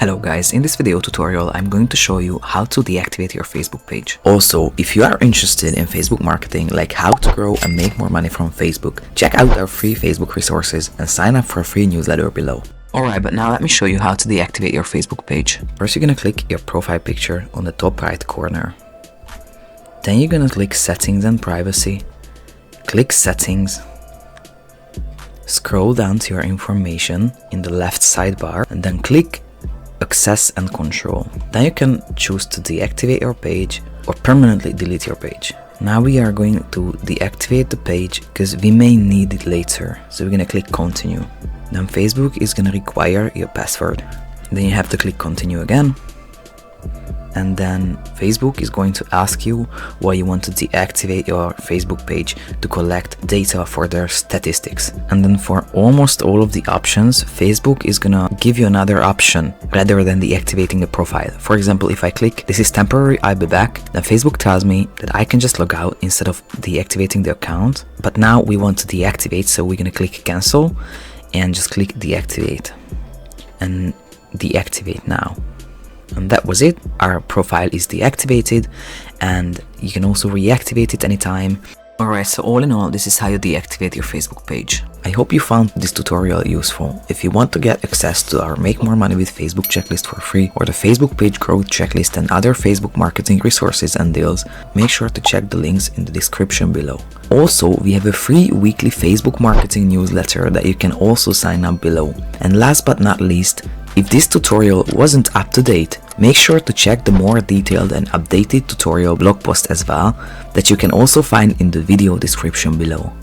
Hello guys, in this video tutorial I'm going to show you how to deactivate your Facebook page. Also, if you are interested in Facebook marketing, like how to grow and make more money from Facebook, check out our free Facebook resources and sign up for a free newsletter below. Alright, but now let me show you how to deactivate your Facebook page. First you're gonna click your profile picture on the top right corner. Then you're gonna click Settings and Privacy. Click Settings. Scroll down to your information in the left sidebar and then click Access and Control. Then you can choose to deactivate your page or permanently delete your page. Now we are going to deactivate the page because we may need it later. So we're going to click Continue. Then Facebook is going to require your password. Then you have to click Continue again. And then Facebook is going to ask you why you want to deactivate your Facebook page to collect data for their statistics. And then for almost all of the options, Facebook is gonna give you another option rather than deactivating the profile. For example, if I click "This is temporary, I'll be back," then Facebook tells me that I can just log out instead of deactivating the account. But now we want to deactivate, so we're gonna click Cancel and just click Deactivate and deactivate now. And that was it. Our profile is deactivated and you can also reactivate it anytime. Alright, so all in all, this is how you deactivate your Facebook page. I hope you found this tutorial useful. If you want to get access to our Make More Money with Facebook checklist for free, or the Facebook page growth checklist and other Facebook marketing resources and deals, make sure to check the links in the description below. Also, we have a free weekly Facebook marketing newsletter that you can also sign up below. And last but not least, if this tutorial wasn't up to date, make sure to check the more detailed and updated tutorial blog post as well that you can also find in the video description below.